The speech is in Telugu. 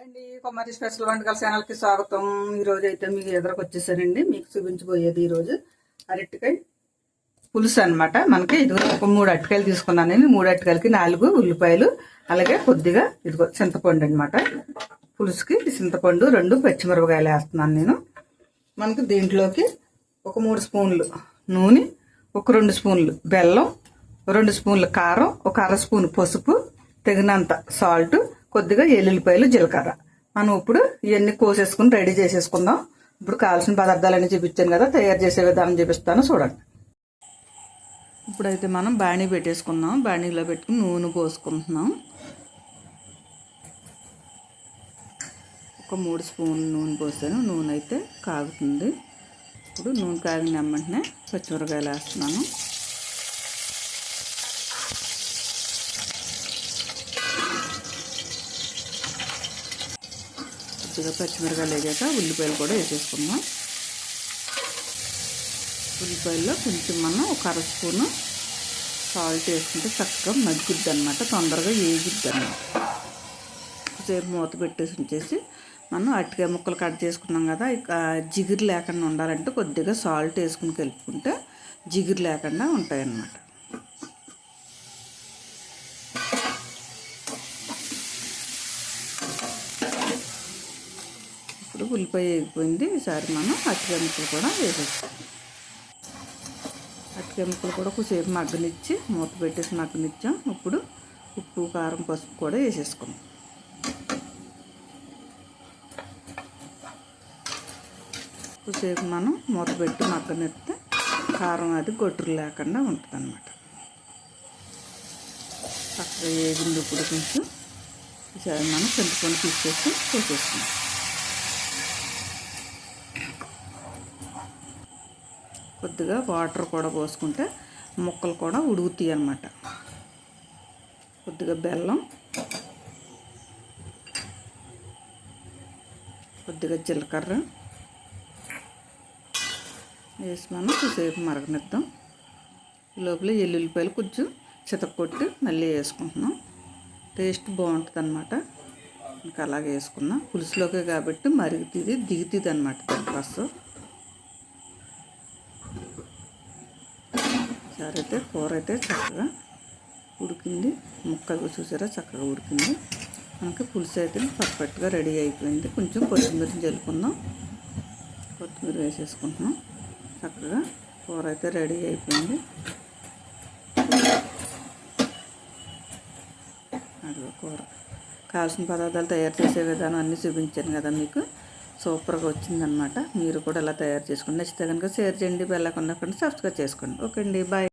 అండి కుమారి స్పెషల్ వంటకాల ఛానల్కి స్వాగతం. ఈరోజు అయితే మీకు ఎదురుకు వచ్చేసానండి. మీకు చూపించబోయేది ఈరోజు అరటికాయ పులుసు అనమాట. మనకి ఇదిగో ఒక 3 అరటికాయలు తీసుకున్నాను నేను. 3 అరటికాయలకి 4 ఉల్లిపాయలు, అలాగే కొద్దిగా ఇదిగో చింతపండు అనమాట. పులుసుకి చింతపండు, 2 పచ్చిమిరపకాయలు వేస్తున్నాను నేను. మనకి దీంట్లోకి ఒక 3 స్పూన్లు నూనె, ఒక 2 స్పూన్లు బెల్లం, 2 స్పూన్లు కారం, ఒక అర స్పూన్ పసుపు, తగినంత సాల్ట్, కొద్దిగా ఎల్లుల్లిపాయలు, జీలకర్ర. మనం ఇప్పుడు ఇవన్నీ కోసేసుకుని రెడీ చేసేసుకుందాం. ఇప్పుడు కావాల్సిన పదార్థాలన్నీ చూపించాను కదా, తయారు చేసే విధానం చూపిస్తాను చూడండి. ఇప్పుడైతే మనం బాణీ పెట్టేసుకుందాం. బాణీలో పెట్టుకుని నూనె పోసుకుంటున్నాం. ఒక 3 స్పూన్లు నూనె పోసాను. నూనె అయితే కాగుతుంది. ఇప్పుడు నూనె కాగిన వెంటనే పచ్చిమిరపకాయలు వేస్తున్నాను. కొద్దిగా పచ్చిమిరపకాయలు వేగాక ఉల్లిపాయలు కూడా వేసేసుకుందాం. ఉల్లిపాయల్లో కొంచెం మనం ఒక అర స్పూను సాల్ట్ వేసుకుంటే చక్కగా మగ్గుద్ది అనమాట, తొందరగా వేగిద్ది అనమాట. సేపు మూత పెట్టేసి ఉంచేసి మనం అరటికాయ ముక్కలు కట్ చేసుకున్నాం కదా, ఇక జిగురు లేకుండా ఉండాలంటే కొద్దిగా సాల్ట్ వేసుకుని కలుపుకుంటే జిగురు లేకుండా ఉంటాయన్నమాట. ఇప్పుడు ఉల్లిపాయ వేగిపోయింది. ఈసారి మనం అరటికాయ ముక్కలు కూడా వేసేస్తాం. అరటికాయ ముక్కలు కూడా కొంచెంసేపు మగ్గనిచ్చి మూత పెట్టేసి మగ్గనిచ్చాం. ఇప్పుడు ఉప్పు, కారం, పసుపు కూడా వేసేసుకుందాం. కొంచెంసేపు మనం మూత పెట్టి మగ్గనిస్తే కారం అది గొట్టులు లేకుండా ఉంటుంది అన్నమాట. చక్కగా వేగింది. ఇప్పుడు కొంచెం ఈసారి మనం చింతపండు తీసేసి పోసేసుకుందాం. కొద్దిగా వాటర్ కూడా పోసుకుంటే ముక్కలు కూడా ఉడుగుతాయి అన్నమాట. కొద్దిగా బెల్లం, కొద్దిగా జీలకర్ర వేసి మనం కొద్దిసేపు మరగనిద్దాం. ఈ లోపల ఎల్లుల్లిపాయలు కొంచెం చితక్కొట్టి మళ్ళీ వేసుకుంటున్నాం. టేస్ట్ బాగుంటుంది అన్నమాట. ఇంకా అలాగే వేసుకున్నాం. పులుసులోకే కాబట్టి మరుగుతుంది, దిగుతుంది అన్నమాట దానికోసం. ఈసారి అయితే కూర అయితే చక్కగా ఉడికింది. ముక్కలు చూసారా చక్కగా ఉడికింది. మనకి పులుసు అయితే పర్ఫెక్ట్గా రెడీ అయిపోయింది. కొంచెం కొత్తిమీర జల్లుకుందాం. కొత్తిమీర వేసేసుకుంటున్నాం. చక్కగా కూర అయితే రెడీ అయిపోయింది. అదిగో కూర. కావాల్సిన పదార్థాలు తయారు చేసే విధానం అన్నీ చూపించాను కదా మీకు. సూపర్గా వచ్చిందనమాట. మీరు కూడా ఇలా తయారు చేసుకోండి. నచ్చితే కనుక షేర్ చేయండి, బెల్ ఐకాన్ నొక్కండి, సబ్స్క్రైబ్ చేసుకోండి. ఓకే అండి, బాయ్.